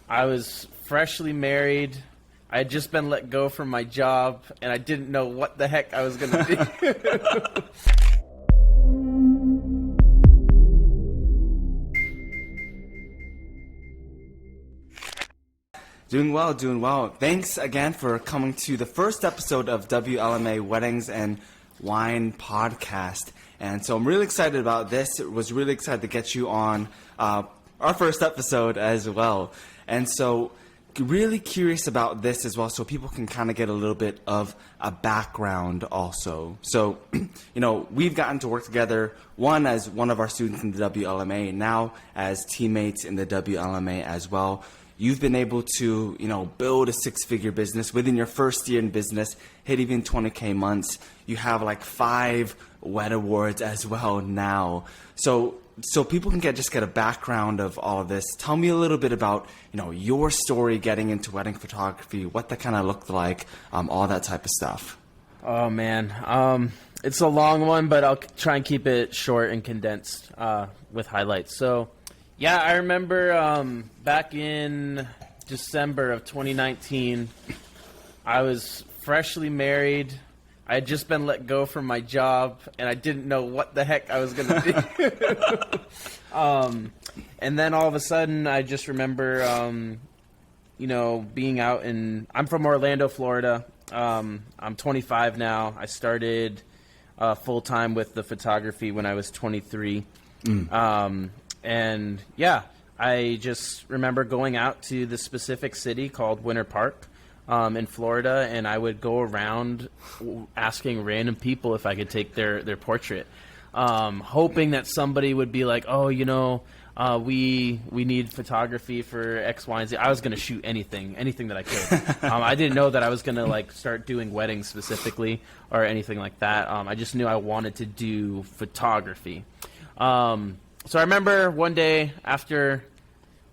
I was freshly married. I had just been let go from my job, and I didn't know what the heck I was going to do. Doing well, doing well. Thanks again for coming to the first episode of WLMA Weddings and Wine Podcast. And so I'm really excited about this. Was really excited to get you on our first episode as well. And so really curious about this as well, so people can kind of get a little bit of a background also. So, we've gotten to work together, one as one of our students in the WLMA, now as teammates in the WLMA as well. You've been able to, build a six-figure business within your first year in business, hit even 20K months. You have like 5 WED awards as well now. So people can get a background of all of this. Tell me a little bit about, your story getting into wedding photography, what that kind of looked like, all that type of stuff. Oh, man. It's a long one, but I'll try and keep it short and condensed with highlights. So, yeah, I remember back in December of 2019, I was freshly married. I had just been let go from my job, and I didn't know what the heck I was going to do. And then all of a sudden, I just remember, being out in – I'm from Orlando, Florida. I'm 25 now. I started full-time with the photography when I was 23. And, yeah, I just remember going out to this specific city called Winter Park in Florida, and I would go around asking random people if I could take their portrait, hoping that somebody would be like, oh, we need photography for X, Y, and Z. I was going to shoot anything that I could. I didn't know that I was going to, start doing weddings specifically or anything like that. I just knew I wanted to do photography. So I remember one day after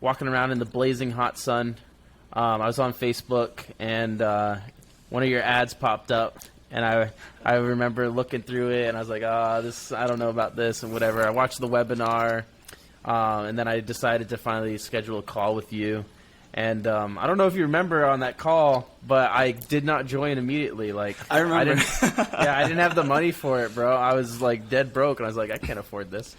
walking around in the blazing hot sun, I was on Facebook, and one of your ads popped up, and I remember looking through it, and I was like, I don't know about this and whatever. I watched the webinar, and then I decided to finally schedule a call with you. And I don't know if you remember on that call, but I did not join immediately. I remember. I didn't have the money for it, bro. I was dead broke, and I was like, I can't afford this.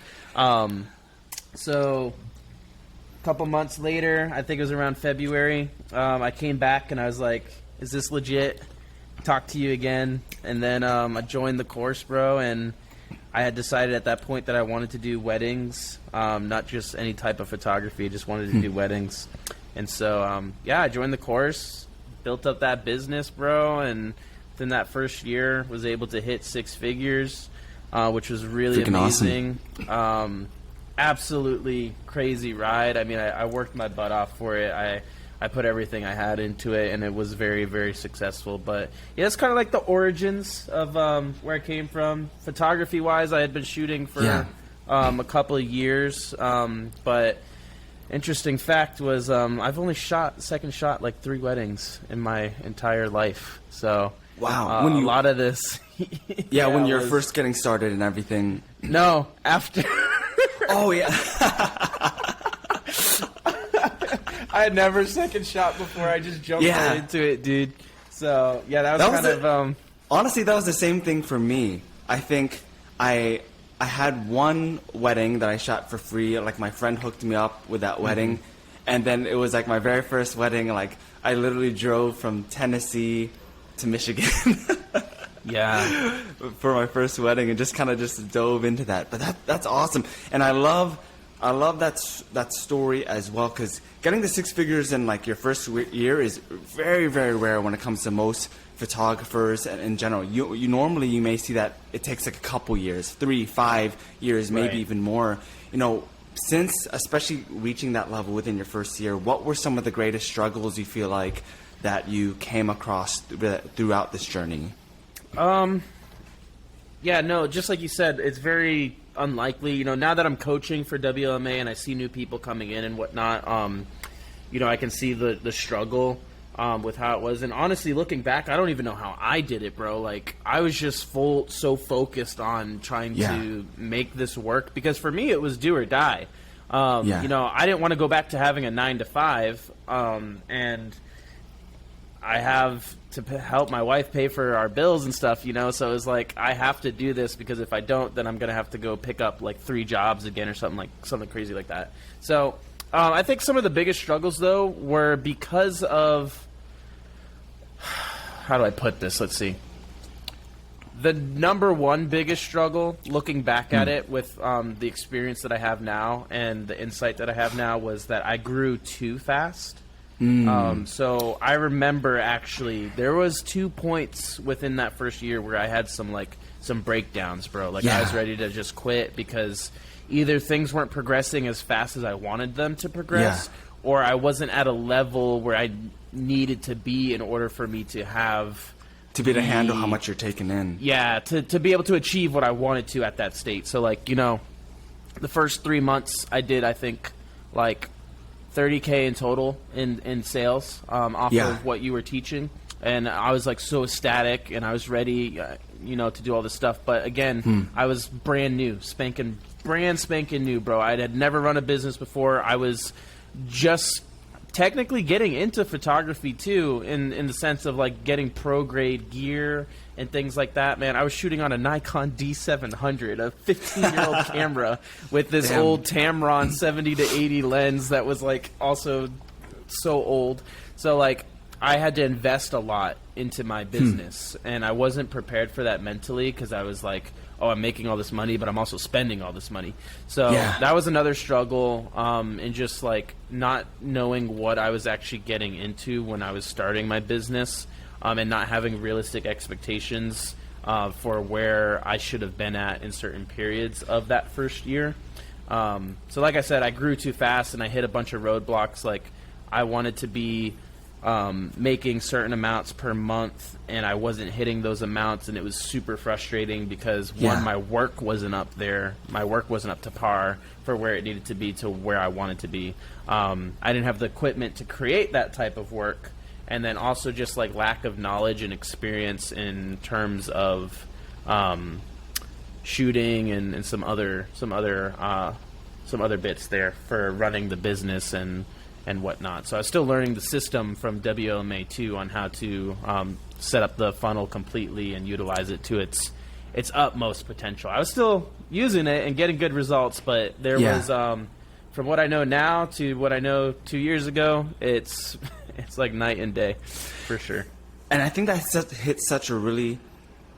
So a couple months later, I think it was around February, I came back and I was like, is this legit? Talk to you again. And then I joined the course, bro, and I had decided at that point that I wanted to do weddings, not just any type of photography, just wanted to do weddings. And so, I joined the course, built up that business, bro, and within that first year was able to hit 6 figures, which was really freaking amazing. Awesome. Absolutely crazy ride. I mean, I worked my butt off for it. I put everything I had into it, and it was very, very successful. But, yeah, it's kind of like the origins of where I came from. Photography-wise, I had been shooting for a couple of years, but interesting fact was I've only shot 3 weddings in my entire life. So wow, a lot of this. When you're first getting started and everything. No, after. Oh yeah. I had never second shot before. I just jumped right into it, dude. So that was honestly, that was the same thing for me. I think I had one wedding that I shot for free. My friend hooked me up with that wedding, and then it was my very first wedding. I literally drove from Tennessee to Michigan. Yeah, for my first wedding, and just dove into that. But that's awesome, and I love that story as well, because getting the 6 figures in your first year is very, very rare when it comes to most photographers and in general. You normally you may see that it takes a couple years, 3, 5 years, maybe even more. Since especially reaching that level within your first year, what were some of the greatest struggles you feel like that you came across throughout this journey? Just like you said, it's very unlikely. Now that I'm coaching for WLMA and I see new people coming in and whatnot, I can see the struggle with how it was. And honestly, looking back, I don't even know how I did it, bro. I was just so focused on trying to make this work, because for me it was do or die. You know, I didn't want to go back to having a 9 to 5, and I have to help my wife pay for our bills and stuff, you know, so it was like, I have to do this, because if I don't, then I'm going to have to go pick up like 3 jobs again or something crazy like that. So I think some of the biggest struggles, though, were because of, how do I put this? Let's see. The number one biggest struggle, looking back at it with the experience that I have now and the insight that I have now, was that I grew too fast. So I remember, actually, there was 2 points within that first year where I had some breakdowns, bro. Like, I was ready to just quit, because either things weren't progressing as fast as I wanted them to progress, or I wasn't at a level where I needed to be in order for me to have... To be able to handle how much you're taking in. Yeah, to be able to achieve what I wanted to at that state. So, like, you know, the first 3 months I did, I think, like, $30K in total in sales off of what you were teaching. And I was, like, so ecstatic, and I was ready, you know, to do all this stuff. But, again, I was brand new, brand spanking new, bro. I had never run a business before. I was just technically getting into photography too, in the sense of like getting pro grade gear and things like that. Man, I was shooting on a Nikon D700, a 15-year-old camera with this old Tamron 70 to 80 lens that was like also so old. So like I had to invest a lot into my business, and I wasn't prepared for that mentally, because I was like, oh, I'm making all this money, but I'm also spending all this money. So that was another struggle, and just like not knowing what I was actually getting into when I was starting my business, and not having realistic expectations for where I should have been at in certain periods of that first year. So like I said, I grew too fast, and I hit a bunch of roadblocks. Like, I wanted to be making certain amounts per month, and I wasn't hitting those amounts, and it was super frustrating, because one, my work wasn't up there. My work wasn't up to par for where it needed to be to where I wanted to be. I didn't have the equipment to create that type of work, and then also just like lack of knowledge and experience in terms of shooting and some other bits there for running the business and whatnot. So I was still learning the system from WLMA 2 on how to set up the funnel completely and utilize it to its utmost potential. I was still using it and getting good results, but there was, from what I know now to what I know 2 years ago, it's like night and day, for sure. And I think that hits such a really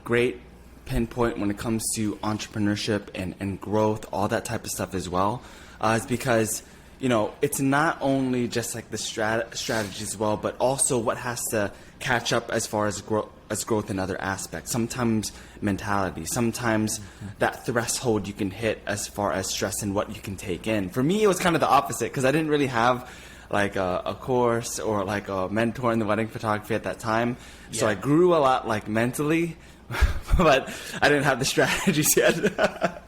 great pinpoint when it comes to entrepreneurship and growth, all that type of stuff as well. It's because, you know, it's not only just like the strategy as well, but also what has to catch up as far as growth in other aspects. Sometimes mentality, sometimes that threshold you can hit as far as stress and what you can take in. For me, it was kind of the opposite, because I didn't really have like a course or like a mentor in the wedding photography at that time. So I grew a lot like mentally, but I didn't have the strategies yet.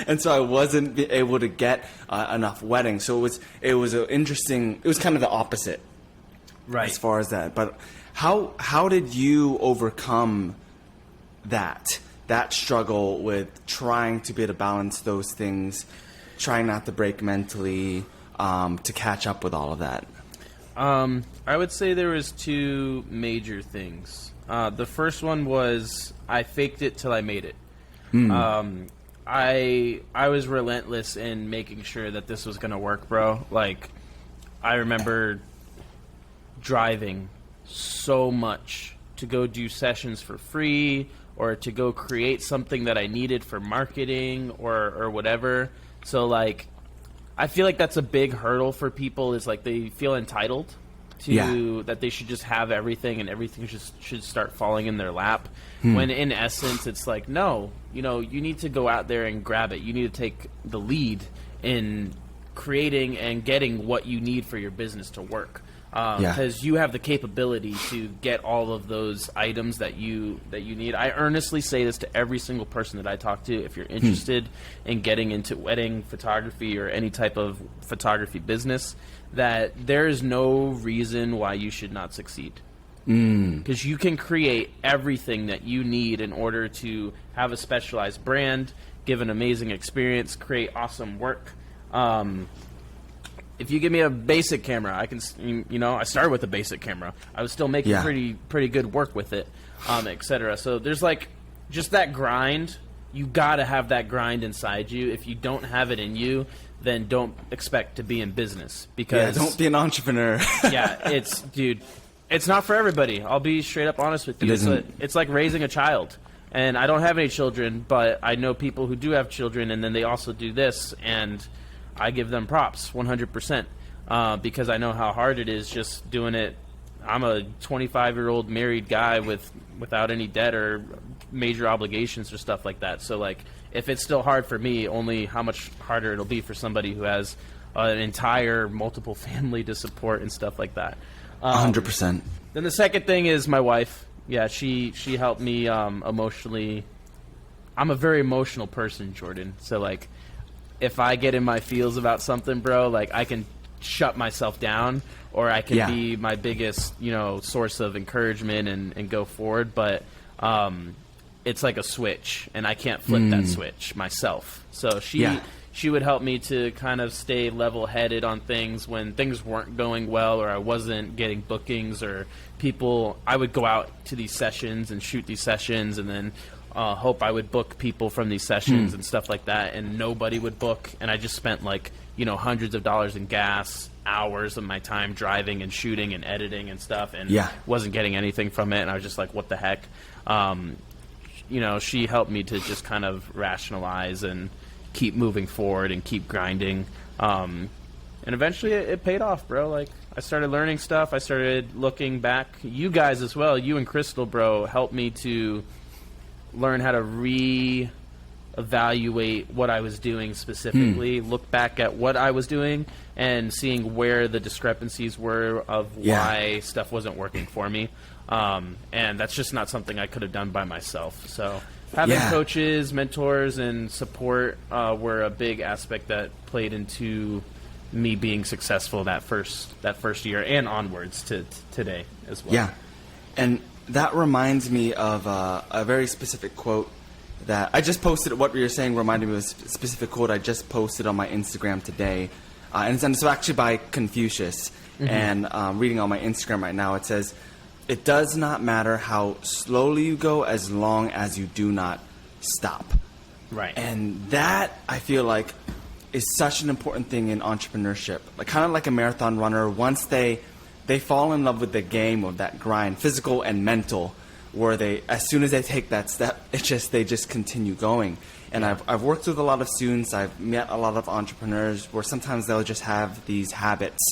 And so I wasn't able to get enough weddings. So it was interesting. It was kind of the opposite, right, as far as that. But how did you overcome that struggle with trying to be able to balance those things, trying not to break mentally, to catch up with all of that? I would say there was 2 major things. The first one was I faked it till I made it. I was relentless in making sure that this was going to work, bro. Like, I remember driving so much to go do sessions for free, or to go create something that I needed for marketing or whatever. So, like, I feel like that's a big hurdle for people, is like they feel entitled to that they should just have everything, and everything should start falling in their lap. When in essence, it's like, no, you know, you need to go out there and grab it. You need to take the lead in creating and getting what you need for your business to work. Because you have the capability to get all of those items that you need. I earnestly say this to every single person that I talk to. If you're interested in getting into wedding photography or any type of photography business, that there is no reason why you should not succeed. Because you can create everything that you need in order to have a specialized brand, give an amazing experience, create awesome work. if you give me a basic camera, I can, I started with a basic camera. I was still making pretty good work with it, etc. So there's like just that grind. You got to have that grind inside you. If you don't have it in you, then don't expect to be in business, because don't be an entrepreneur. It's not for everybody. I'll be straight up honest with you. It's like raising a child. And I don't have any children, but I know people who do have children, and then they also do this, and I give them props 100%, because I know how hard it is just doing it. I'm a 25-year-old married guy without any debt or major obligations or stuff like that. So, like, if it's still hard for me, only how much harder it'll be for somebody who has an entire multiple family to support and stuff like that. 100%. Then the second thing is my wife. Yeah, she helped me emotionally. I'm a very emotional person, Jordan. So, like, if I get in my feels about something, bro, like, I can shut myself down, or I can be my biggest, source of encouragement and go forward. But it's like a switch, and I can't flip that switch myself. So she would help me to kind of stay level-headed on things when things weren't going well, or I wasn't getting bookings, or people. I would go out to these sessions and shoot these sessions, and then hope I would book people from these sessions and stuff like that, and nobody would book, and I just spent like hundreds of dollars in gas, hours of my time driving and shooting and editing and stuff, and wasn't getting anything from it, and I was just like, what the heck? She helped me to just kind of rationalize and keep moving forward and keep grinding, and eventually it paid off, bro. Like, I started learning stuff. I started looking back. You guys as well, you and Crystal, bro, helped me to learn how to re-evaluate what I was doing specifically, look back at what I was doing and seeing where the discrepancies were of why stuff wasn't working for me. And that's just not something I could have done by myself. So having coaches, mentors, and support were a big aspect that played into me being successful that first year and onwards to today as well. Yeah, and that reminds me of a very specific quote that I just posted. What you're saying reminded me of a specific quote I just posted on my Instagram today, and it's actually by Confucius. And reading on my Instagram right now, it says, "It does not matter how slowly you go as long as you do not stop." Right. And that, I feel like, is such an important thing in entrepreneurship. Like, kind of like a marathon runner, once they fall in love with the game of that grind, physical and mental, where as soon as they take that step, they just continue going. And I've worked with a lot of students. I've met a lot of entrepreneurs where sometimes they'll just have these habits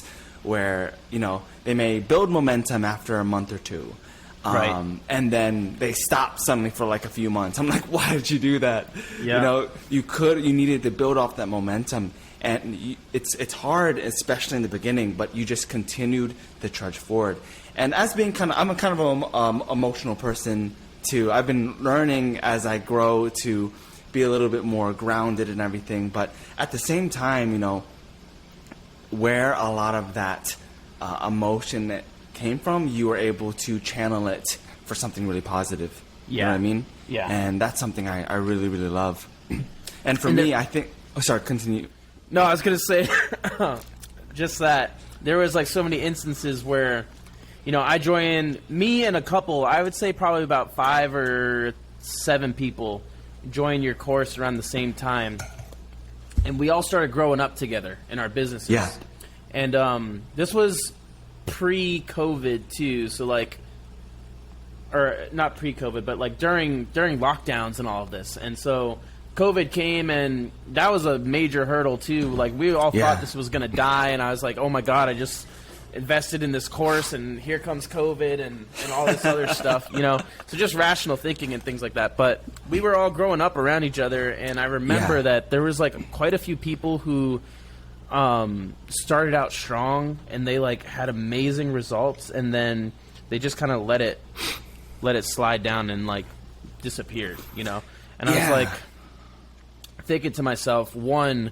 where, they may build momentum after a month or two. And then they stop suddenly for like a few months. I'm like, why did you do that? Yeah. You needed to build off that momentum. And it's hard, especially in the beginning, but you just continued to trudge forward. And as being I'm a kind of an emotional person too. I've been learning as I grow to be a little bit more grounded and everything. But at the same time, where a lot of that emotion that came from, you were able to channel it for something really positive. You know what I mean? Yeah. And that's something I really, really love. And for me, I think... Oh, sorry, continue. No, I was going to say just that there was like so many instances where, I joined, me and a couple, I would say probably about 5 or 7 people joined your course around the same time. And we all started growing up together in our businesses. Yeah. And this was pre-COVID too, so like, or not pre-COVID, but like during lockdowns and all of this. And so COVID came, and that was a major hurdle too. Like, we all thought this was going to die, and I was like, oh my God, I just invested in this course, and here comes COVID and all this other stuff, So just rational thinking and things like that. But we were all growing up around each other, and I remember that there was like quite a few people who started out strong, and they like had amazing results, and then they just kind of let it slide down and like disappeared, And I was like thinking to myself, one,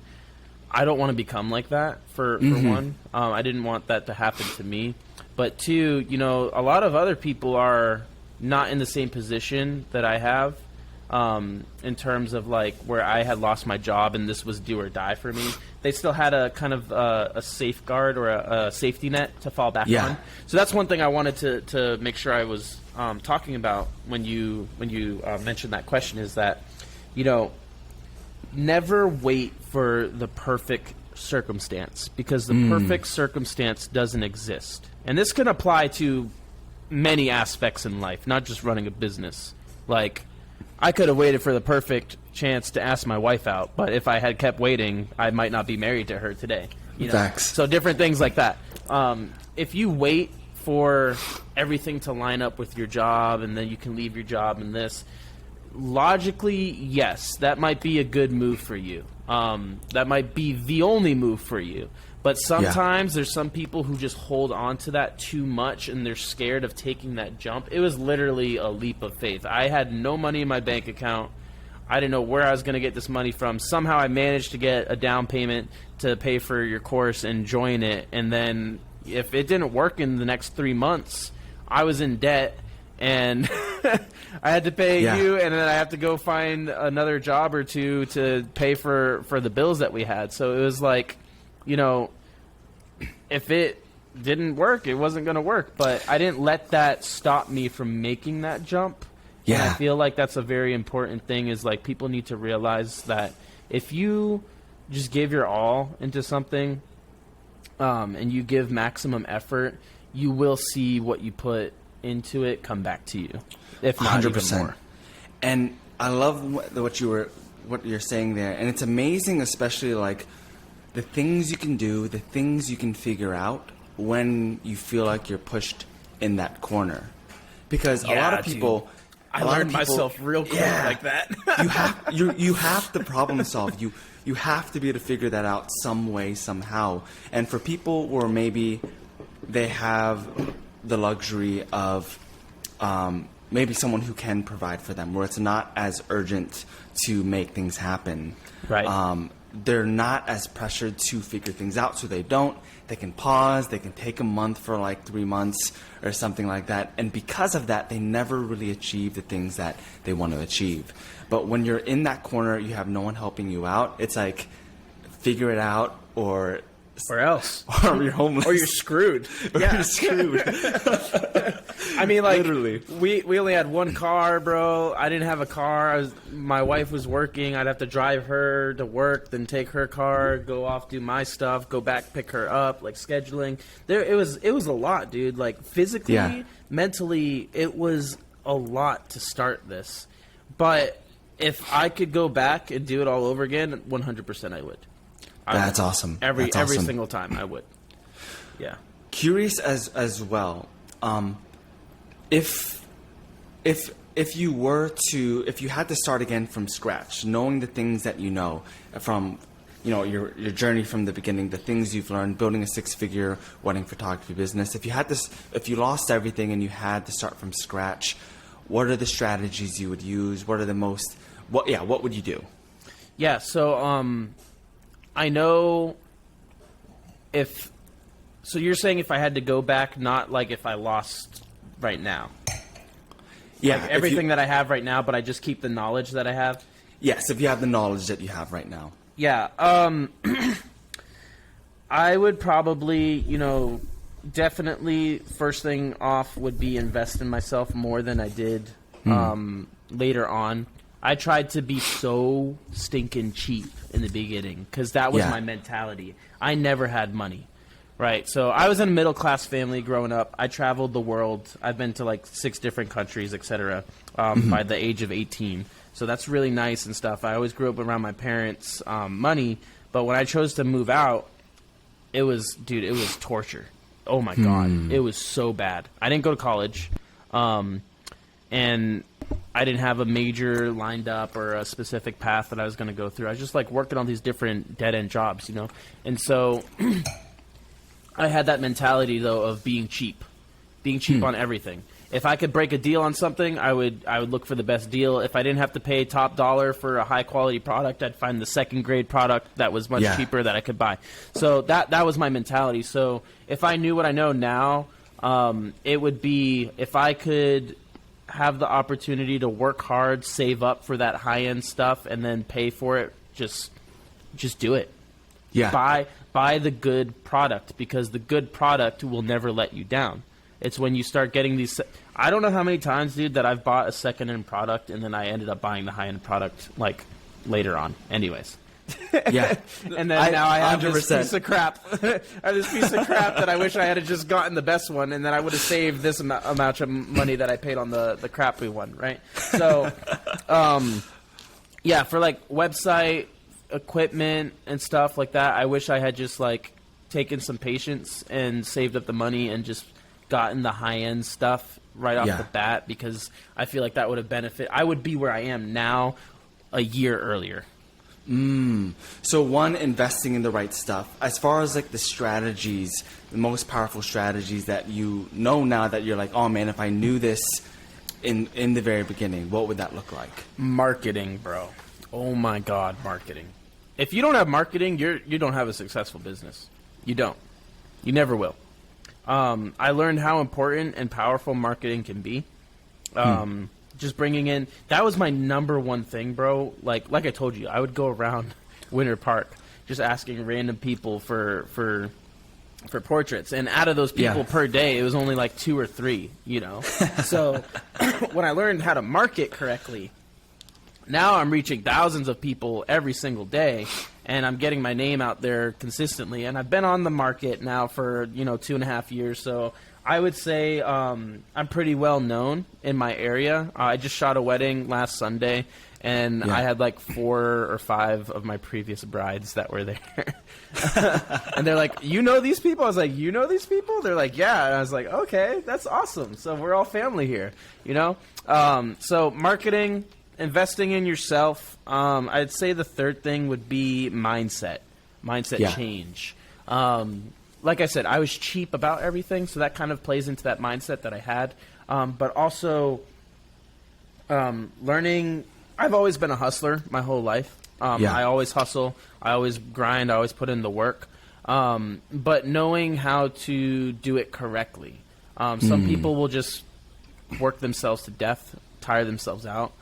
I don't want to become like that for one. I didn't want that to happen to me. But two, a lot of other people are not in the same position that I have, in terms of like where I had lost my job and this was do or die for me. they still had a kind of a safeguard or a safety net to fall back Yeah. on. So that's one thing I wanted to make sure I was talking about when you mentioned that question, is that, you know, never wait for the perfect circumstance, because the perfect circumstance doesn't exist. And this can apply to many aspects in life, not just running a business. Like, I could have waited for the perfect chance to ask my wife out, but if I had kept waiting, I might not be married to her today. You know? Facts. So different things like that. If you wait for everything to line up with your job and then you can leave your job and this, logically, yes, that might be a good move for you. That might be the only move for you. But sometimes there's some people who just hold on to that too much and they're scared of taking that jump. It was literally a leap of faith. I had no money in my bank account. I didn't know where I was going to get this money from. Somehow I managed to get a down payment to pay for your course and join it. And then if it didn't work in the next 3 months, I was in debt. And I had to pay you, and then I have to go find another job or two to pay for the bills that we had. So it was like, you know, if it didn't work, it wasn't going to work. But I didn't let that stop me from making that jump. Yeah. And I feel like that's a very important thing, is like people need to realize that if you just give your all into something and you give maximum effort, you will see what you put into it come back to you, if not 100%. Even more. And I love what you're saying there, and it's amazing, especially like the things you can do, the things you can figure out when you feel like you're pushed in that corner. Because a lot of people, I learned myself real quick like that. you have to problem solve. You have to be able to figure that out some way, somehow. And for people where maybe they have the luxury of maybe someone who can provide for them, where it's not as urgent to make things happen. Right. They're not as pressured to figure things out, so they don't. They can pause. They can take a month for like 3 months or something like that. And because of that, they never really achieve the things that they want to achieve. But when you're in that corner, you have no one helping you out. It's like, figure it out, or else. Or you're homeless. Or you're screwed. You're screwed. I mean, like, literally. We only had one car, bro. I didn't have a car. My wife was working. I'd have to drive her to work, then take her car, go off, do my stuff, go back, pick her up, like scheduling. It was a lot, dude. Like, physically, mentally, it was a lot to start this. But if I could go back and do it all over again, 100% I would. That's awesome. Every single time I would. Yeah. Curious as well. If you had to start again from scratch, knowing the things that you know from, your journey from the beginning, the things you've learned, building a 6-figure wedding photography business. If you lost everything and you had to start from scratch, what are the strategies you would use? What would you do? Yeah. So, I know so you're saying if I had to go back, not like if I lost right now. Yeah. Like everything that I have right now, but I just keep the knowledge that I have? Yes, if you have the knowledge that you have right now. Yeah. I would probably, definitely first thing off would be invest in myself more than I did later on. I tried to be so stinking cheap in the beginning because that was my mentality. I never had money, right? So I was in a middle-class family growing up. I traveled the world. I've been to like 6 different countries, etc. By the age of 18. So that's really nice and stuff. I always grew up around my parents' money, but when I chose to move out, it was torture. Oh my God. It was so bad. I didn't go to college. And I didn't have a major lined up or a specific path that I was going to go through. I was just like working on these different dead-end jobs, And so I had that mentality, though, of being cheap on everything. If I could break a deal on something, I would look for the best deal. If I didn't have to pay top dollar for a high-quality product, I'd find the second-grade product that was much cheaper that I could buy. So that was my mentality. So if I knew what I know now, it would be if I could have the opportunity to work hard, save up for that high-end stuff, and then pay for it, just do it. Yeah. Buy the good product, because the good product will never let you down. It's when you start getting these. I don't know how many times, dude, that I've bought a second-hand product and then I ended up buying the high-end product like later on. Anyways. Yeah. And then now I have 100%. this piece of crap. I have this piece of crap that I wish I had just gotten the best one, and then I would have saved this amount of money that I paid on the crappy one, right? So, yeah, for like website equipment and stuff like that, I wish I had just like taken some patience and saved up the money and just gotten the high-end stuff right off the bat, because I feel like that would have benefited. I would be where I am now a year earlier. So one, investing in the right stuff. As far as like the strategies, the most powerful strategies that you know now that you're like, oh man, if I knew this in the very beginning, what would that look like? Marketing, bro. Oh my God, marketing. If you don't have marketing, you don't have a successful business. You don't. You never will. I learned how important and powerful marketing can be. Just bringing in, that was my number one thing, bro. Like I told you, I would go around Winter Park just asking random people for portraits, and out of those people per day, it was only like 2 or 3, you know. So when I learned how to market correctly, now I'm reaching thousands of people every single day, and I'm getting my name out there consistently. And I've been on the market now for 2.5 years, so I would say I'm pretty well known in my area. I just shot a wedding last Sunday, and I had like 4 or 5 of my previous brides that were there. And they're like, you know these people? I was like, you know these people? They're like, yeah. And I was like, okay, that's awesome. So we're all family here, you know? So marketing, investing in yourself. I'd say the third thing would be mindset change. Like I said, I was cheap about everything, so that kind of plays into that mindset that I had. But also learning. I've always been a hustler my whole life. I always hustle. I always grind. I always put in the work. But knowing how to do it correctly. Some people will just work themselves to death, tire themselves out.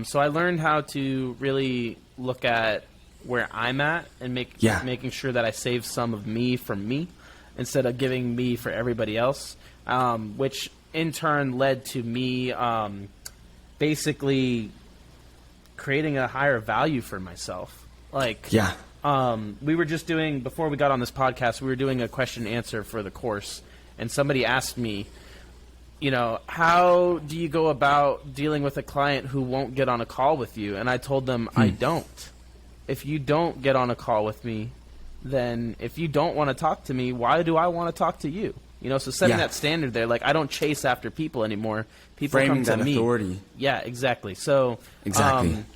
So I learned how to really look at where I'm at and making sure that I save some of me from me, instead of giving me for everybody else, which in turn led to me basically creating a higher value for myself. Like, we were just doing, before we got on this podcast, we were doing a question and answer for the course, and somebody asked me, how do you go about dealing with a client who won't get on a call with you? And I told them, I don't. If you don't get on a call with me, then if you don't want to talk to me, why do I want to talk to you? So setting that standard there, like I don't chase after people anymore. People framing come to that me. Authority. Yeah, exactly. So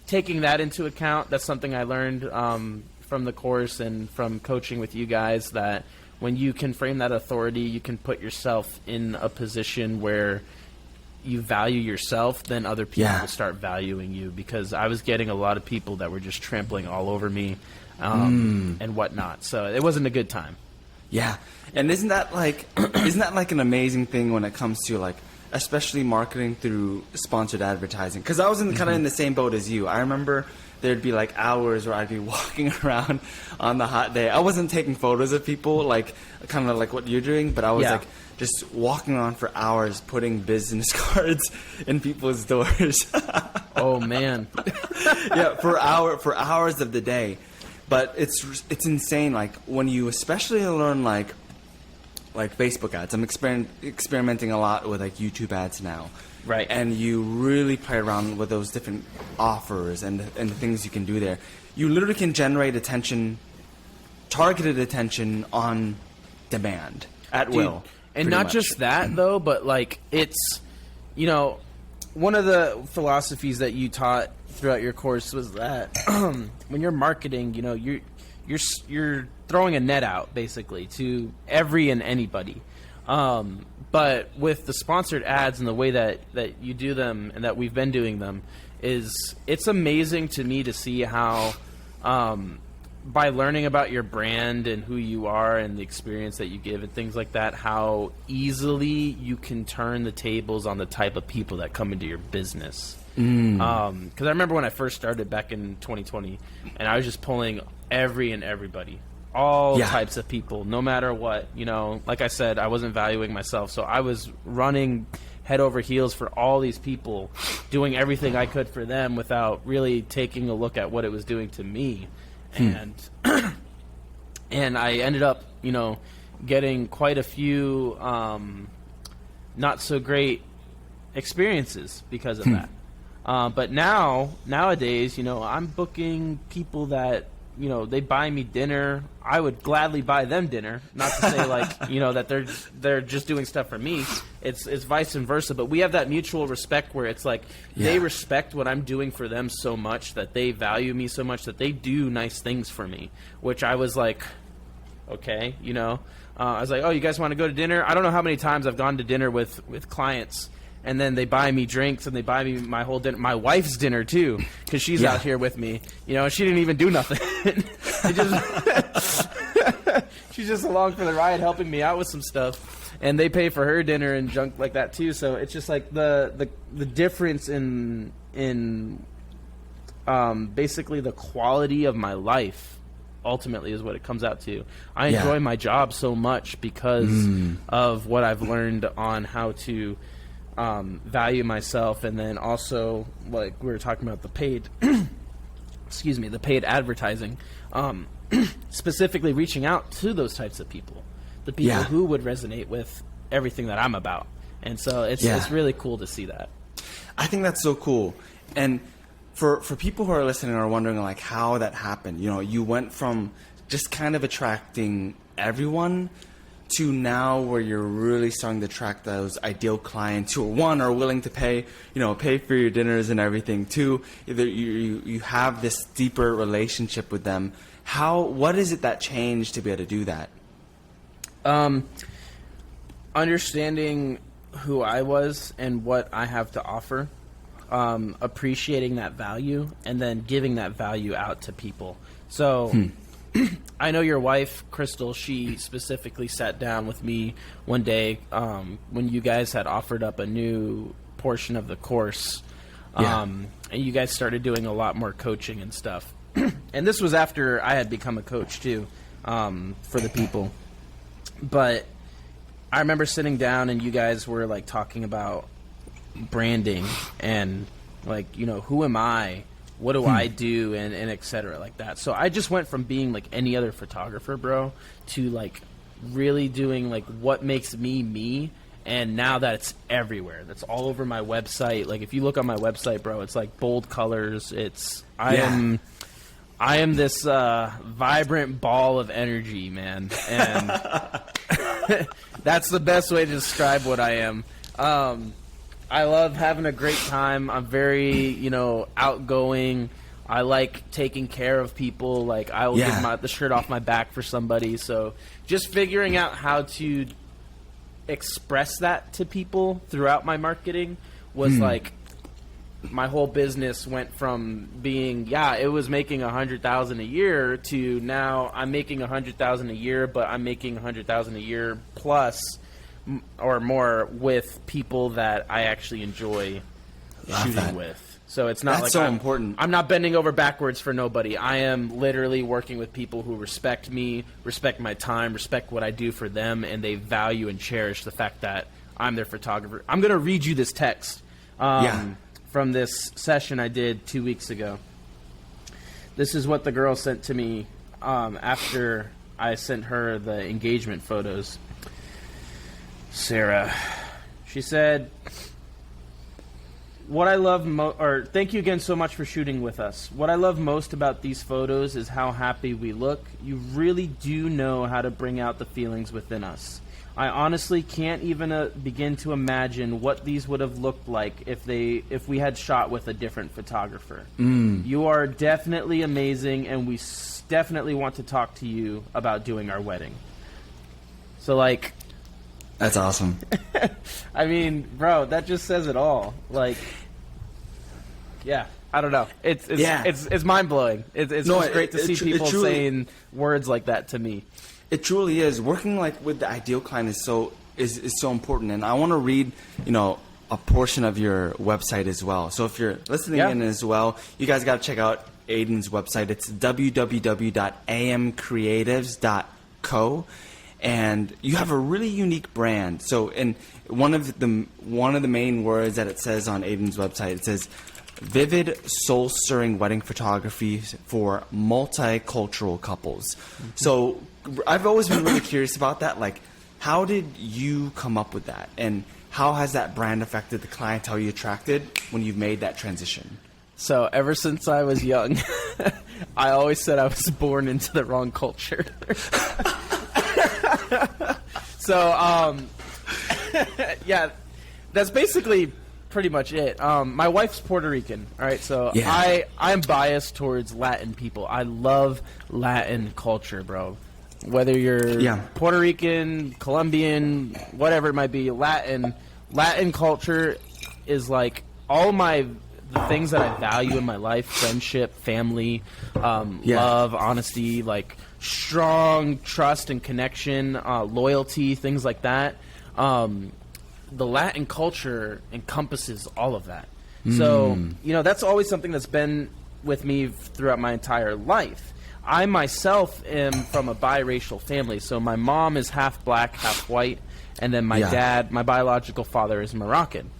taking that into account, that's something I learned from the course and from coaching with you guys, that when you can frame that authority, you can put yourself in a position where you value yourself, then other people will start valuing you. Because I was getting a lot of people that were just trampling all over me and whatnot. So it wasn't a good time. Yeah. And isn't that like an amazing thing when it comes to like, especially marketing through sponsored advertising? Because I was kind of in the same boat as you. I remember there'd be like hours where I'd be walking around on the hot day. I wasn't taking photos of people, like kind of like what you're doing, but I was like just walking around for hours putting business cards in people's doors. Oh man. Yeah, for hours of the day. But it's insane, like when you especially learn like Facebook ads. I'm experimenting a lot with like YouTube ads now. Right. And you really play around with those different offers and the things you can do there. You literally can generate attention, targeted attention on demand at will. And not just that though, but like it's, one of the philosophies that you taught throughout your course was that when you're marketing, you're throwing a net out basically to every and anybody. But with the sponsored ads and the way that you do them and that we've been doing them, it's amazing to me to see how by learning about your brand and who you are and the experience that you give and things like that, how easily you can turn the tables on the type of people that come into your business. Because I remember when I first started back in 2020, and I was just pulling every and everybody. all Yeah. types of people, no matter what. Like I said, I wasn't valuing myself, so I was running head over heels for all these people, doing everything I could for them without really taking a look at what it was doing to me. And and I ended up, getting quite a few not so great experiences because of that. But nowadays, I'm booking people that, they buy me dinner. I would gladly buy them dinner. Not to say that they're just doing stuff for me. It's vice versa. But we have that mutual respect where it's like they respect what I'm doing for them so much that they value me so much that they do nice things for me. Which I was like, okay, I was like, oh, you guys want to go to dinner? I don't know how many times I've gone to dinner with clients. And then they buy me drinks, and they buy me my whole dinner, my wife's dinner too, because she's out here with me. She didn't even do nothing. She's just along for the ride, helping me out with some stuff. And they pay for her dinner and junk like that too. So it's just like the difference in basically the quality of my life. Ultimately, is what it comes out to. I enjoy my job so much because of what I've learned on how to value myself, and then also, like we were talking about, the paid the paid advertising, specifically reaching out to those types of people, the people who would resonate with everything that I'm about. And so it's really cool to see that. I think that's so cool. And for people who are listening or wondering like how that happened, you went from just kind of attracting everyone to now where you're really starting to attract those ideal clients who, one, are willing to pay for your dinners and everything. Two, either you have this deeper relationship with them. What is it that changed to be able to do that? Understanding who I was and what I have to offer, appreciating that value, and then giving that value out to people. So I know your wife, Crystal, she specifically sat down with me one day when you guys had offered up a new portion of the course, and you guys started doing a lot more coaching and stuff. And this was after I had become a coach too, for the people. But I remember sitting down and you guys were like talking about branding and like, who am I? What do I do, and et cetera, like that. So I just went from being like any other photographer, bro, to like really doing like what makes me me. And now that it's everywhere, that's all over my website. Like if you look on my website, bro, it's like bold colors. I am this vibrant ball of energy, man, and that's the best way to describe what I am. I love having a great time. I'm very, outgoing. I like taking care of people. Like I will give the shirt off my back for somebody. So just figuring out how to express that to people throughout my marketing was like my whole business went from being, it was making $100,000 a year to now I'm making $100,000 a year, but I'm making $100,000 a year plus or more with people that I actually enjoy shooting with. So it's not That's important. I'm not bending over backwards for nobody. I am literally working with people who respect me, respect my time, respect what I do for them, and they value and cherish the fact that I'm their photographer. I'm going to read you this text from this session I did 2 weeks ago. This is what the girl sent to me after I sent her the engagement photos. Sarah, she said, what I love thank you again so much for shooting with us. What I love most about these photos is how happy we look. You really do know how to bring out the feelings within us. I honestly can't even begin to imagine what these would have looked like if we had shot with a different photographer. You are definitely amazing, and we definitely want to talk to you about doing our wedding. So like, that's awesome. I mean, bro, that just says it all. Like, I don't know. It's mind blowing. It's just great to see people saying words like that to me. It truly is. Working like with the ideal client is so important. And I want to read, a portion of your website as well. So if you're listening in as well, you guys got to check out Aidan's website. It's www.amcreatives.co. And you have a really unique brand. So, in one of the main words that it says on Aidan's website, it says, "Vivid, soul-stirring wedding photography for multicultural couples." Mm-hmm. So, I've always been really curious about that. Like, how did you come up with that, and how has that brand affected the clientele you attracted when you've made that transition? So, ever since I was young, I always said I was born into the wrong culture. So, yeah, that's basically pretty much it. My wife's Puerto Rican, all right? So yeah. I'm biased towards Latin people. I love Latin culture, bro. Whether you're Puerto Rican, Colombian, whatever it might be, Latin culture is like all the things that I value in my life: friendship, family, love, honesty, like strong trust and connection, loyalty, things like that. The Latin culture encompasses all of that. So, that's always something that's been with me throughout my entire life. I myself am from a biracial family. So my mom is half black, half white, and then my dad, my biological father, is Moroccan.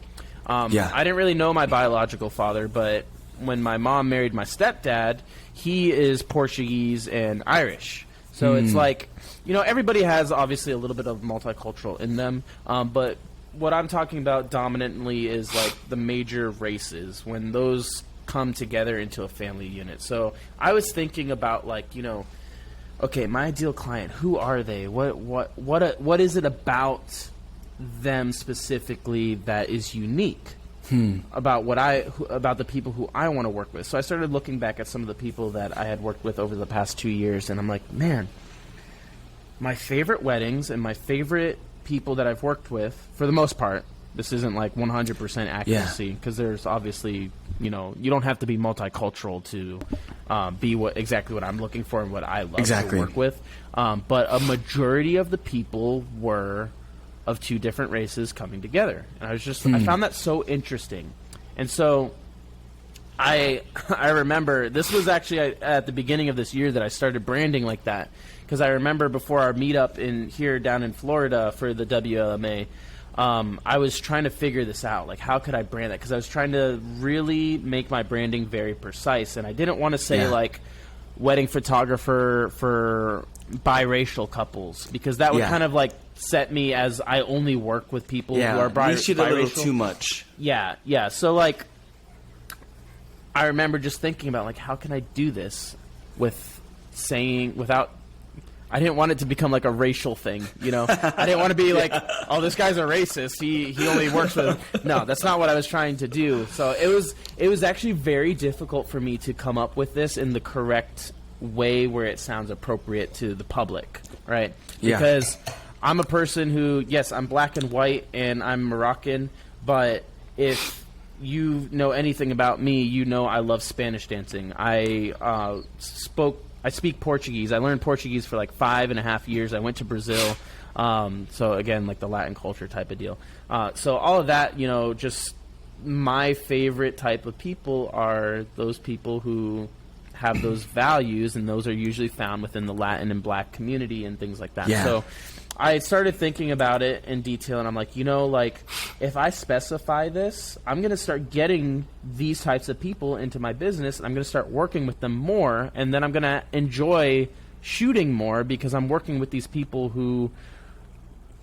I didn't really know my biological father, but when my mom married my stepdad, he is Portuguese and Irish. So it's like, everybody has obviously a little bit of multicultural in them, but what I'm talking about dominantly is like the major races, when those come together into a family unit. So I was thinking about like, okay, my ideal client, who are they? What is it about them specifically that is unique about about the people who I want to work with? So I started looking back at some of the people that I had worked with over the past 2 years, and I'm like, man, my favorite weddings and my favorite people that I've worked with, for the most part, this isn't like 100% accuracy, because there's obviously, you don't have to be multicultural to be exactly what I'm looking for and what I love to work with. But a majority of the people were of two different races coming together. And I found that so interesting. And so I remember, this was actually at the beginning of this year that I started branding like that. Because I remember before our meetup here down in Florida for the WLMA, I was trying to figure this out. Like, how could I brand that? Because I was trying to really make my branding very precise. And I didn't want to say, like, wedding photographer for biracial couples. Because that would kind of, like, set me as I only work with people who are biracial. A little too much. Yeah. So, like, I remember just thinking about, like, how can I do this without... I didn't want it to become like a racial thing, I didn't want to be like, oh, this guy's a racist. He only works with... No, that's not what I was trying to do. So it was actually very difficult for me to come up with this in the correct way where it sounds appropriate to the public, right? Yeah. Because I'm a person who, yes, I'm black and white and I'm Moroccan, but if you know anything about me, I love Spanish dancing. I speak Portuguese. I learned Portuguese for like 5.5 years. I went to Brazil. So again, like the Latin culture type of deal. So all of that, just my favorite type of people are those people who have those values, and those are usually found within the Latin and black community and things like that. Yeah. So I started thinking about it in detail, and I'm like, if I specify this, I'm going to start getting these types of people into my business, and I'm going to start working with them more, and then I'm going to enjoy shooting more because I'm working with these people who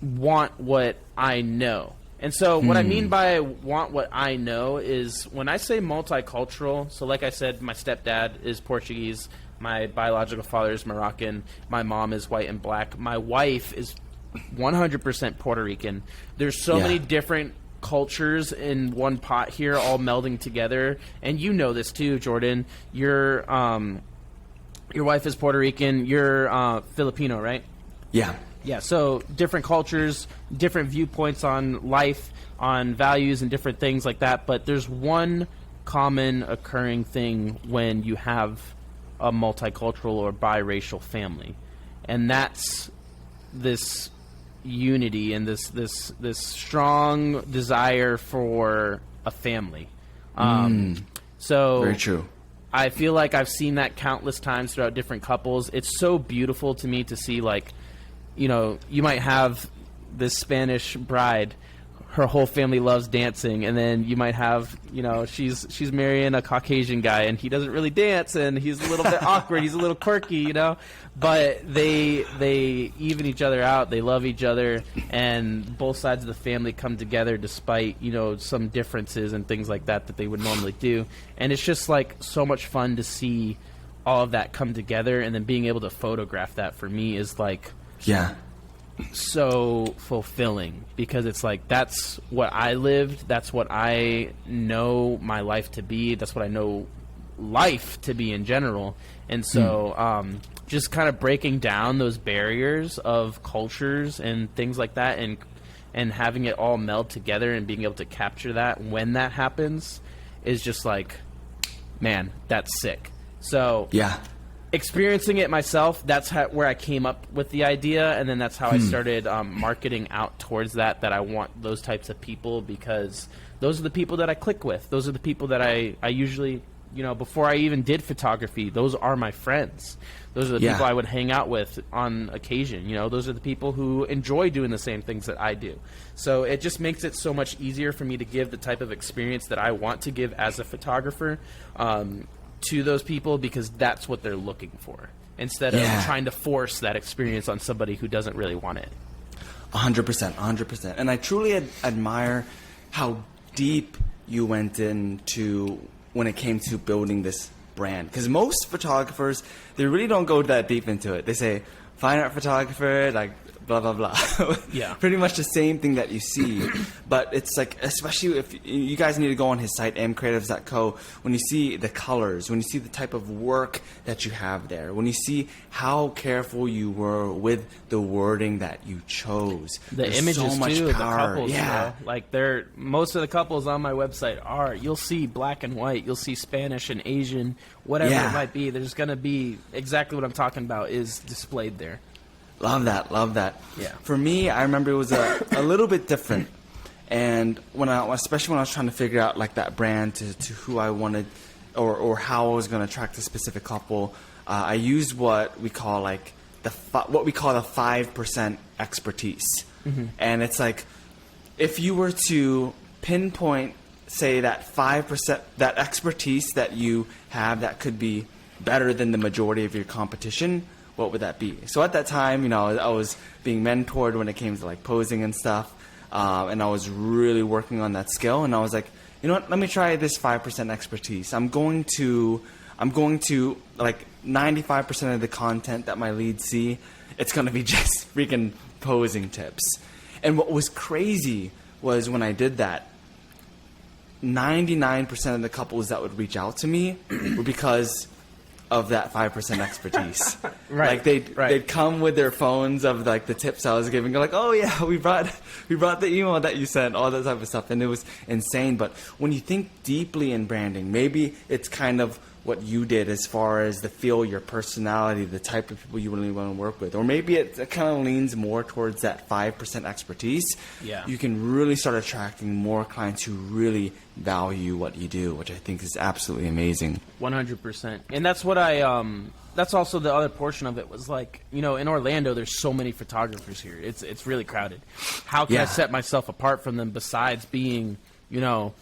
want what I know. And so what I mean by want what I know is when I say multicultural, so like I said, my stepdad is Portuguese, my biological father is Moroccan, my mom is white and black, my wife is 100% Puerto Rican. There's so many different cultures in one pot here, all melding together. And you know this too, Jordan. Your wife is Puerto Rican. You're Filipino, right? Yeah. Yeah, so different cultures, different viewpoints on life, on values, and different things like that. But there's one common occurring thing when you have a multicultural or biracial family, and that's this unity and this strong desire for a family. So very true. I feel like I've seen that countless times throughout different couples. It's so beautiful to me to see, like, you know, you might have this Spanish bride, her whole family loves dancing, and then you might have, you know, she's marrying a Caucasian guy, and he doesn't really dance, and he's a little bit awkward, he's a little quirky, you know, but they even each other out, they love each other, and both sides of the family come together despite, you know, some differences and things like that they would normally do, and it's just like so much fun to see all of that come together, and then being able to photograph that for me is like, yeah, so fulfilling, because it's like that's what I lived, that's what I know my life to be, that's what I know life to be in general. And so just kind of breaking down those barriers of cultures and things like that, and having it all meld together and being able to capture that when that happens is just like, man, that's sick. So yeah, experiencing it myself, that's where I came up with the idea, and then that's how I started marketing out towards that I want those types of people, because those are the people that I click with. Those are the people that I usually, you know, before I even did photography, those are my friends. Those are the people I would hang out with on occasion. You know, those are the people who enjoy doing the same things that I do. So it just makes it so much easier for me to give the type of experience that I want to give as a photographer to those people, because that's what they're looking for, instead of trying to force that experience on somebody who doesn't really want it. 100%. And I truly admire how deep you went into when it came to building this brand, because most photographers, they really don't go that deep into it. They say fine art photographer, like blah blah blah. Yeah, pretty much the same thing that you see. But it's like, especially if you guys need to go on his site, mcreatives.co, when you see the colors, when you see the type of work that you have there, when you see how careful you were with the wording that you chose, the there's images so much too, power. the couples, yeah, you know? Like most of the couples on my website are, you'll see black and white, you'll see Spanish and Asian, whatever it might be. There's going to be exactly what I'm talking about is displayed there. Love that. Yeah. For me, I remember it was a little bit different, and especially when I was trying to figure out like that brand to who I wanted, or how I was going to attract a specific couple, I used what we call like the 5% expertise, and it's like, if you were to pinpoint, say, that 5%, that expertise that you have that could be better than the majority of your competition, what would that be? So at that time, you know, I was being mentored when it came to like posing and stuff, and I was really working on that skill. And I was like, you know what? Let me try this 5% expertise. I'm going to like 95% of the content that my leads see, it's going to be just freaking posing tips. And what was crazy was when I did that, 99% of the couples that would reach out to me were because of that 5% expertise. Right. Like they'd come with their phones of like the tips I was giving. They're like, oh yeah, we brought the email that you sent, all that type of stuff, and it was insane. But when you think deeply in branding, maybe it's kind of what you did as far as the feel, your personality, the type of people you really want to work with, or maybe it kind of leans more towards that 5% expertise. Yeah. You can really start attracting more clients who really value what you do, which I think is absolutely amazing. 100%. And that's what that's also the other portion of it, was like, you know, in Orlando, there's so many photographers here. It's really crowded. How can I set myself apart from them besides being, you know,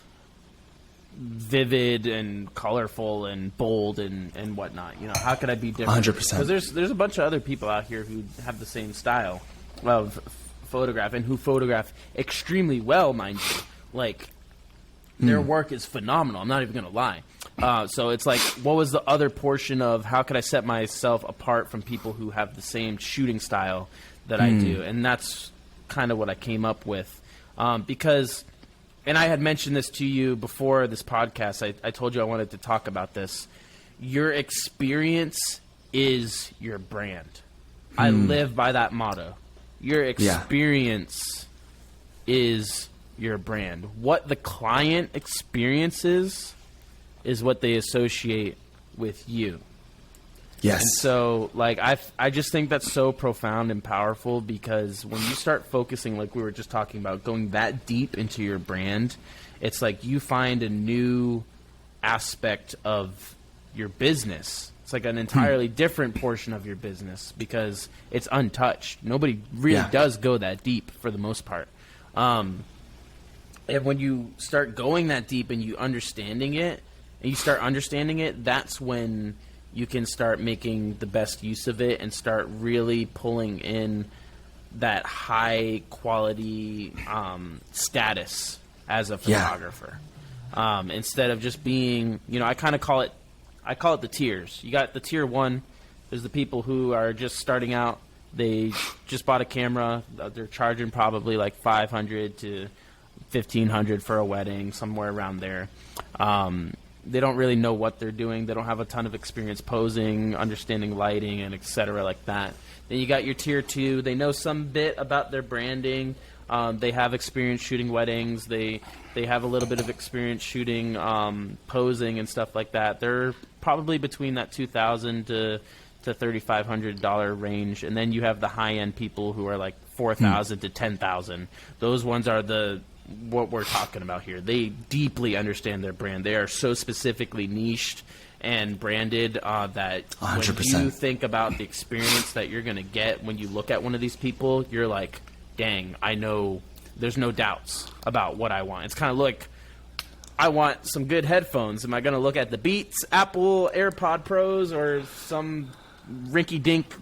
vivid and colorful and bold and whatnot? You know, how could I be different? 100%. Because there's a bunch of other people out here who have the same style of photograph, and who photograph extremely well, mind you. Like, their work is phenomenal. I'm not even going to lie. So it's like, what was the other portion of how could I set myself apart from people who have the same shooting style that I do? And that's kind of what I came up with. Because, and I had mentioned this to you before this podcast, I told you I wanted to talk about this. Your experience is your brand. I live by that motto. Your experience is your brand. What the client experiences is what they associate with you. Yes. And so, like, I just think that's so profound and powerful, because when you start focusing, like we were just talking about, going that deep into your brand, it's like you find a new aspect of your business. It's like an entirely different portion of your business because it's untouched. Nobody really does go that deep for the most part. And when you start going that deep and you understanding it, that's when you can start making the best use of it and start really pulling in that high quality status as a photographer. Instead of just being, I kind of call it the tiers. You got the tier 1. There's the people who are just starting out. They just bought a camera. They're charging probably like $500 to $1,500 for a wedding, somewhere around there. They don't really know what they're doing. They don't have a ton of experience posing, understanding lighting, and et cetera like that. Then you got your tier 2. They know some bit about their branding. They have experience shooting weddings. They have a little bit of experience shooting posing and stuff like that. They're probably between that $2,000 to $3,500 range. And then you have the high-end people who are like $4,000 to $10,000. Those ones are what we're talking about here. They deeply understand their brand. They are so specifically niched and branded that 100%. when you think about the experience that you're going to get when you look at one of these people, you're like, dang, I know there's no doubts about what I want. It's kind of like, I want some good headphones. Am I going to look at the Beats, Apple AirPod Pros, or some rinky-dink?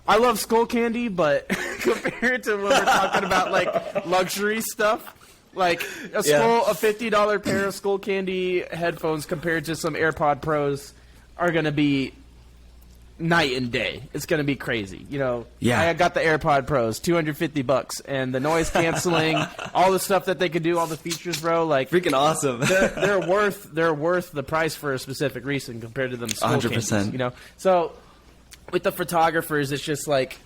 I love Skull Candy, but compared to when we're talking about like luxury stuff, like a $50 pair of Skull Candy headphones compared to some AirPod Pros are going to be night and day. It's going to be crazy. I got the AirPod Pros, $250, and the noise canceling, all the stuff that they can do, all the features, bro. Like freaking awesome. they're worth the price for a specific reason compared to them Skull 100%. Candies. So with the photographers, it's just like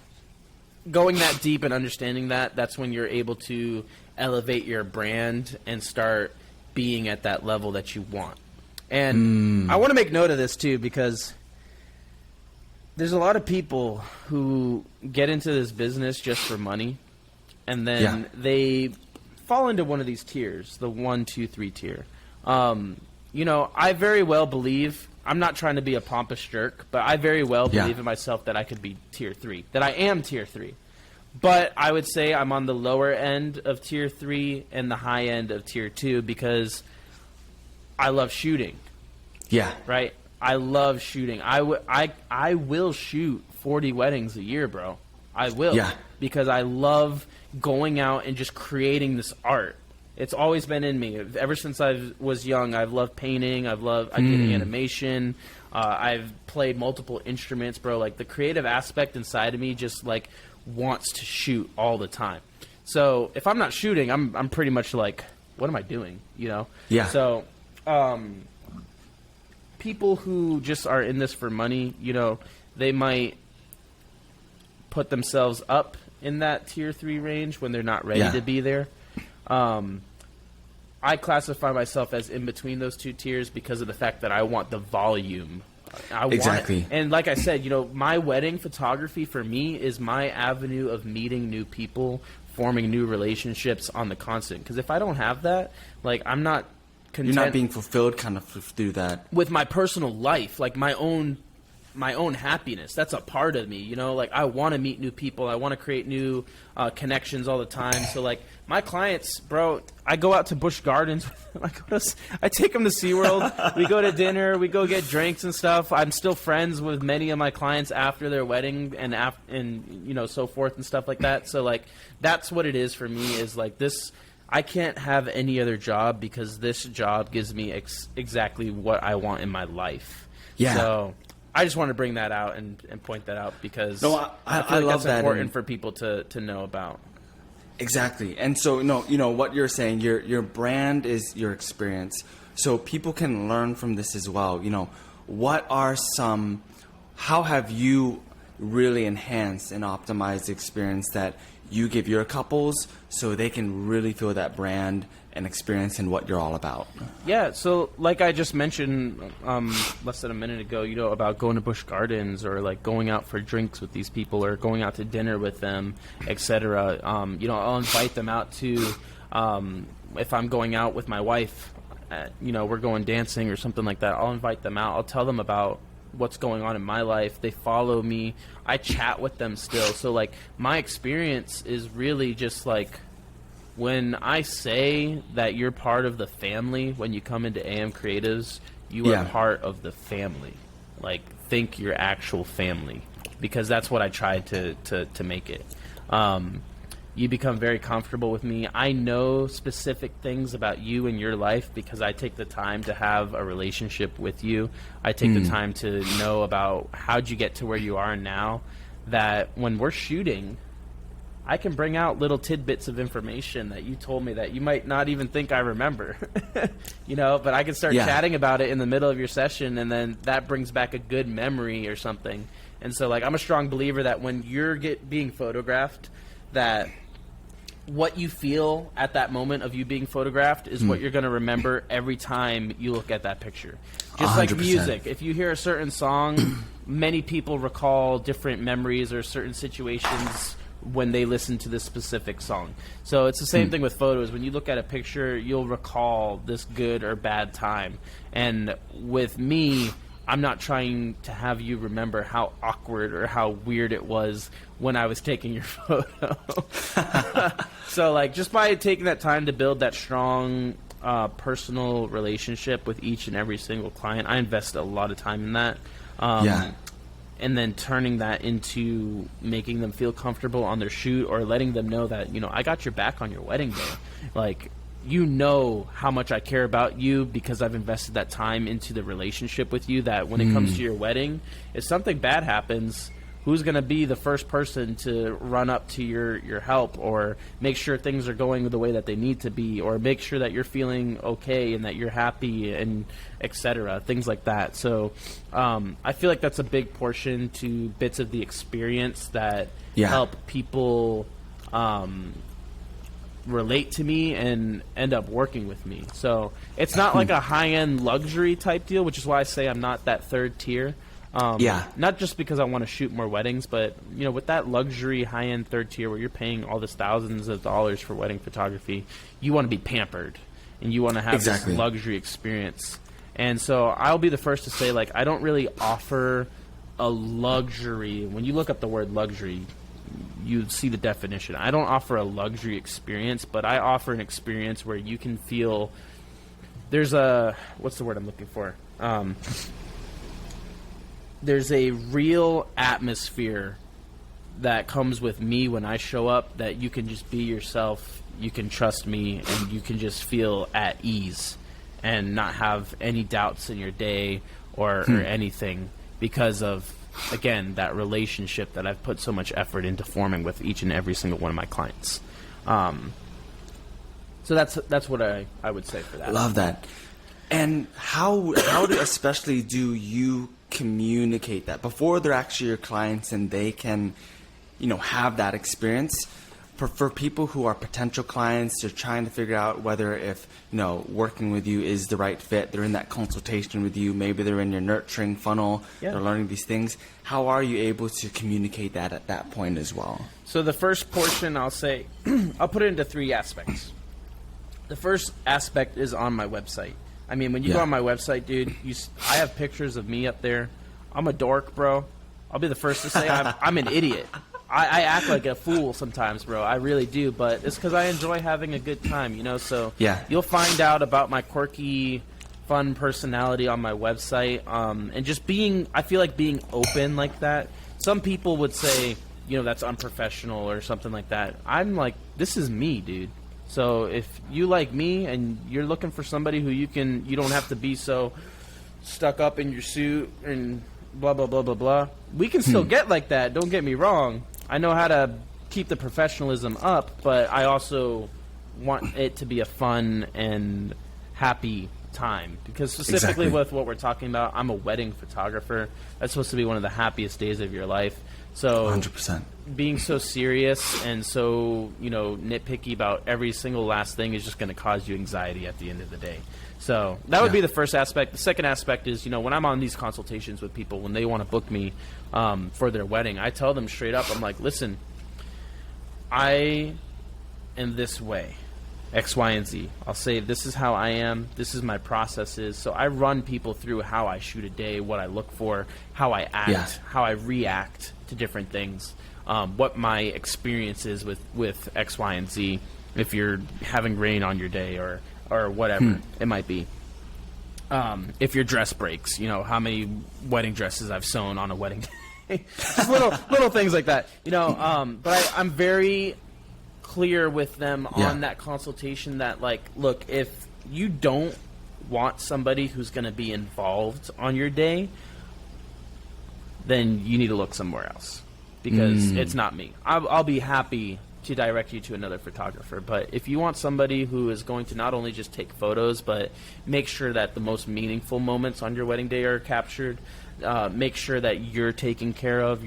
going that deep and understanding that's when you're able to elevate your brand and start being at that level that you want. And I want to make note of this too, because there's a lot of people who get into this business just for money, and then they fall into one of these tiers, the 1, 2, 3 tier. I very well believe, I'm not trying to be a pompous jerk, but I very well believe in myself that I could be tier 3, that I am tier 3. But I would say I'm on the lower end of tier 3 and the high end of tier 2 because I love shooting. Yeah. Right? I love shooting. I will shoot 40 weddings a year, bro. I will. Yeah. Because I love going out and just creating this art. It's always been in me. Ever since I was young, I've loved painting. I did animation. I've played multiple instruments, bro. Like the creative aspect inside of me just like wants to shoot all the time. So if I'm not shooting, I'm pretty much like, what am I doing? Yeah. So people who just are in this for money, they might put themselves up in that tier 3 range when they're not ready to be there. I classify myself as in between those two tiers because of the fact that I want the volume. Exactly. And like I said, my wedding photography for me is my avenue of meeting new people, forming new relationships on the constant. Because if I don't have that, like I'm not content. You're not being fulfilled kind of through that. With my personal life, like my own happiness. That's a part of me, like I want to meet new people. I want to create new connections all the time. So like my clients, bro, I go out to Busch Gardens. I take them to SeaWorld. We go to dinner. We go get drinks and stuff. I'm still friends with many of my clients after their wedding and so forth and stuff like that. So like that's what it is for me is like this. I can't have any other job because this job gives me exactly what I want in my life. Yeah. So I just want to bring that out and point that out because I feel like love that's important for people to know about. Exactly. And so, what you're saying, your brand is your experience. So people can learn from this as well. How have you really enhanced and optimized the experience that you give your couples so they can really feel that brand and experience and what you're all about? Yeah, so like I just mentioned less than a minute ago, about going to Busch Gardens or like going out for drinks with these people or going out to dinner with them, etc. I'll invite them out to, if I'm going out with my wife, we're going dancing or something like that, I'll invite them out. I'll tell them about what's going on in my life. They follow me. I chat with them still. So like my experience is really just like, when I say that you're part of the family, when you come into AM Creatives, you are part of the family. Like, think your actual family, because that's what I tried to make it. You become very comfortable with me. I know specific things about you and your life because I take the time to have a relationship with you. I take the time to know about how'd you get to where you are now, that when we're shooting, I can bring out little tidbits of information that you told me that you might not even think I remember, but I can start chatting about it in the middle of your session, and then that brings back a good memory or something. And so, like, I'm a strong believer that when you're being photographed, that what you feel at that moment of you being photographed is what you're going to remember every time you look at that picture. Just 100%. Like music. If you hear a certain song, many people recall different memories or certain situations when they listen to this specific song. So it's the same thing with photos. When you look at a picture, you'll recall this good or bad time. And with me, I'm not trying to have you remember how awkward or how weird it was when I was taking your photo. So like, just by taking that time to build that strong personal relationship with each and every single client, I invest a lot of time in that. And then turning that into making them feel comfortable on their shoot, or letting them know that, I got your back on your wedding day. Like, how much I care about you because I've invested that time into the relationship with you, that when it comes to your wedding, if something bad happens, who's going to be the first person to run up to your help, or make sure things are going the way that they need to be, or make sure that you're feeling okay and that you're happy, and etc. Things like that. So I feel like that's a big portion to bits of the experience that help people relate to me and end up working with me. So it's not like a high-end luxury type deal, which is why I say I'm not that third tier. Not just because I want to shoot more weddings, but with that luxury high-end third tier where you're paying all this thousands of dollars for wedding photography, you want to be pampered and you want to have this luxury experience. And so I'll be the first to say, like, I don't really offer a luxury. When you look up the word luxury, you see the definition. I don't offer a luxury experience, but I offer an experience where you can feel there's what's the word I'm looking for? There's a real atmosphere that comes with me when I show up, that you can just be yourself, you can trust me, and you can just feel at ease and not have any doubts in your day or anything, because of, again, that relationship that I've put so much effort into forming with each and every single one of my clients. So that's what I would say for that. Love that. And how especially do you communicate that before they're actually your clients and they can, have that experience? For people who are potential clients, they're trying to figure out whether if, working with you is the right fit. They're in that consultation with you. Maybe they're in your nurturing funnel. Yeah. They're learning these things. How are you able to communicate that at that point as well? So the first portion, I'll say, I'll put it into 3 aspects. The first aspect is on my website. I mean, when you go on my website, dude, I have pictures of me up there. I'm a dork, bro. I'll be the first to say I'm an idiot. I act like a fool sometimes, bro. I really do, but it's because I enjoy having a good time, So you'll find out about my quirky, fun personality on my website, and just I feel like being open like that. Some people would say, that's unprofessional or something like that. I'm like, this is me, dude. So if you like me and you're looking for somebody who you don't have to be so stuck up in your suit and blah, blah, blah, blah, blah. We can still get like that. Don't get me wrong. I know how to keep the professionalism up, but I also want it to be a fun and happy time. Because specifically with what we're talking about, I'm a wedding photographer. That's supposed to be one of the happiest days of your life. So 100%. Being so serious and so, nitpicky about every single last thing is just going to cause you anxiety at the end of the day. So that would be the first aspect. The second aspect is, when I'm on these consultations with people, when they want to book me for their wedding, I tell them straight up, I'm like, listen, I am this way. X, Y, and Z. I'll say, this is how I am. This is my processes. So I run people through how I shoot a day, what I look for, how I act, how I react to different things, what my experience is with X, Y, and Z. If you're having rain on your day or whatever it might be. If your dress breaks, how many wedding dresses I've sewn on a wedding day. Just little things like that. But I'm very clear with them on that consultation that, like, look, if you don't want somebody who's going to be involved on your day, then you need to look somewhere else, because it's not me. I'll be happy to direct you to another photographer, but if you want somebody who is going to not only just take photos but make sure that the most meaningful moments on your wedding day are captured, make sure that you're taken care of,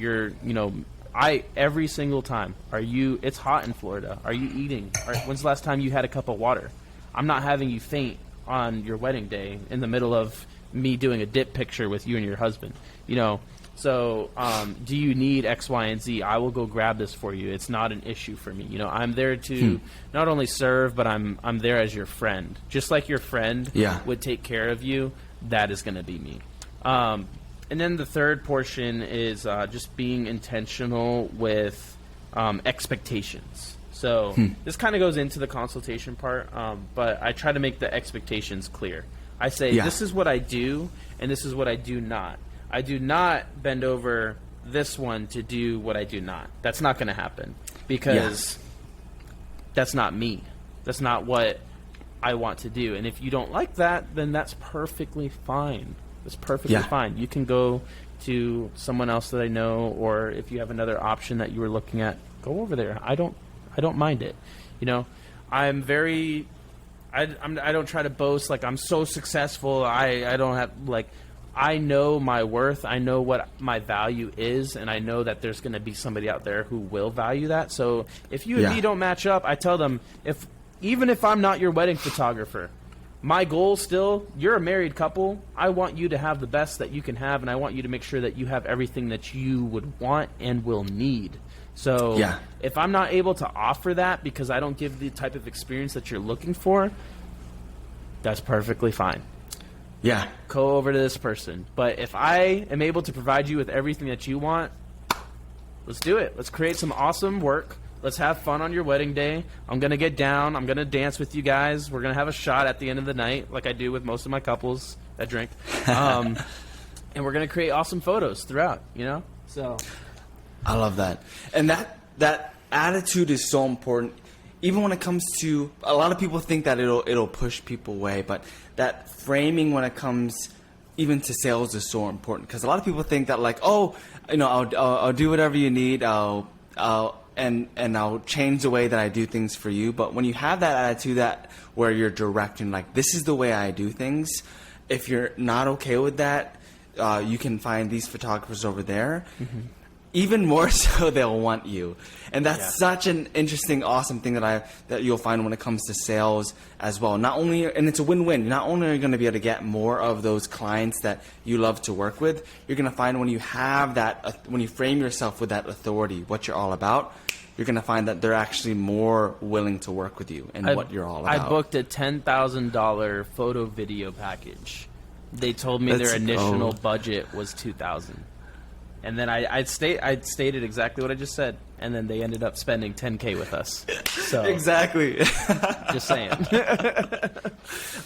every single time, it's hot in Florida, are you eating? When's the last time you had a cup of water? I'm not having you faint on your wedding day in the middle of me doing a dip picture with you and your husband, So, do you need X, Y, and Z? I will go grab this for you. It's not an issue for me. I'm there to not only serve, but I'm there as your friend. Just like your friend would take care of you, that is going to be me. And then the third portion is just being intentional with expectations. So this kind of goes into the consultation part, but I try to make the expectations clear. I say, this is what I do, and this is what I do not. I do not bend over this one to do what I do not. That's not going to happen, because that's not me. That's not what I want to do. And if you don't like that, then that's perfectly fine. It's perfectly fine. You can go to someone else that I know, or if you have another option that you were looking at, go over there. I don't mind it. I'm very. I don't try to boast like I'm so successful. I don't have like. I know my worth, I know what my value is, and I know that there's going to be somebody out there who will value that. So if you and me don't match up, I tell them, even if I'm not your wedding photographer, my goal still, you're a married couple, I want you to have the best that you can have, and I want you to make sure that you have everything that you would want and will need. So if I'm not able to offer that because I don't give the type of experience that you're looking for, that's perfectly fine. Go over to this person. But if I am able to provide you with everything that you want, let's do it. Let's create some awesome work. Let's have fun on your wedding day. I'm going to get down. I'm going to dance with you guys. We're going to have a shot at the end of the night, like I do with most of my couples that drink. And we're going to create awesome photos throughout, So I love that. And that attitude is so important. Even when it comes to, a lot of people think that it'll push people away, but that framing when it comes even to sales is so important, because a lot of people think that like, I'll do whatever you need, and I'll change the way that I do things for you. But when you have that attitude where you're direct and like, this is the way I do things, if you're not okay with that, you can find these photographers over there. Even more so, they'll want you, and that's such an interesting, awesome thing that you'll find when it comes to sales as well. Not only, and it's a win-win. Not only are you going to be able to get more of those clients that you love to work with, you're going to find when you have that, when you frame yourself with that authority, what you're all about, you're going to find that they're actually more willing to work with you and what you're all about. I booked a $10,000 photo video package. They told me their initial budget was $2,000. And then I stated exactly what I just said, and then they ended up spending $10K with us. So exactly. Just saying.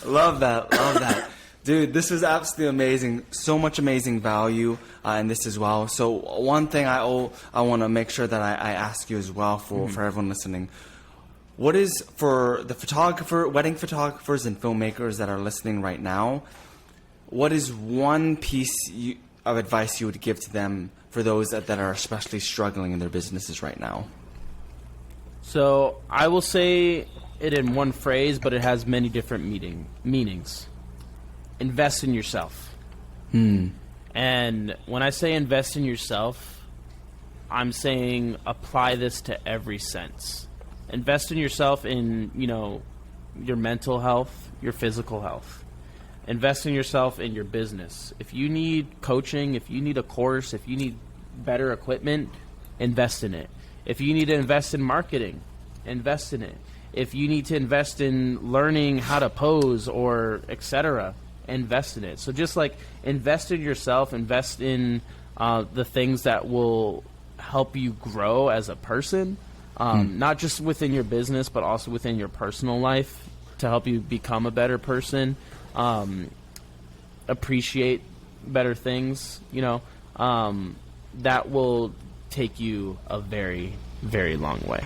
Love that. Dude, this is absolutely amazing. So much amazing value in this as well. So one thing I want to make sure that I ask you as well for everyone listening. What is, for the wedding photographers and filmmakers that are listening right now, what is one piece of advice you would give to them for those that are especially struggling in their businesses right now? So I will say it in one phrase, but it has many different meanings. Invest in yourself. And when I say invest in yourself, I'm saying apply this to every sense. Invest in yourself in, your mental health, your physical health. Invest in yourself in your business. If you need coaching, if you need a course, if you need better equipment, invest in it. If you need to invest in marketing, invest in it. if you need to invest in learning how to pose or etc., invest in it. So just like invest in yourself, invest in the things that will help you grow as a person, not just within your business, but also within your personal life to help you become a better person, appreciate better things, that will take you a very, very long way.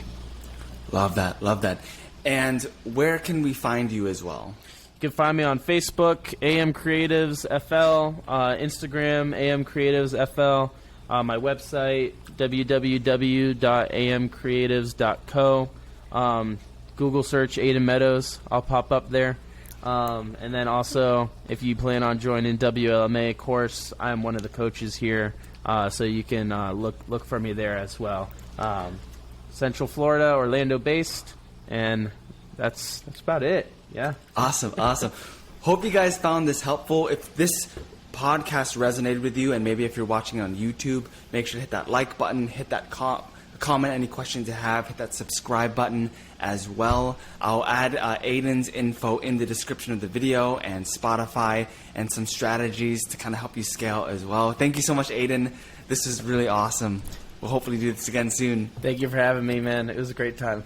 Love that. Love that. And where can we find you as well? You can find me on Facebook, AM Creatives FL, Instagram, AM Creatives FL, my website, www.amcreatives.co. Google search Aidan Meadows. I'll pop up there. And then also, if you plan on joining WLMA course, I'm one of the coaches here, so you can look for me there as well. Central Florida, Orlando based, and that's about it. Yeah. Awesome. Hope you guys found this helpful. If this podcast resonated with you, and maybe if you're watching on YouTube, make sure to hit that like button, hit that comment any questions you have, hit that subscribe button as well. I'll add Aidan's info in the description of the video, and Spotify, and some strategies to kind of help you scale as well. Thank you so much, Aidan. This is really awesome. We'll hopefully do this again soon. Thank you for having me, man. It was a great time.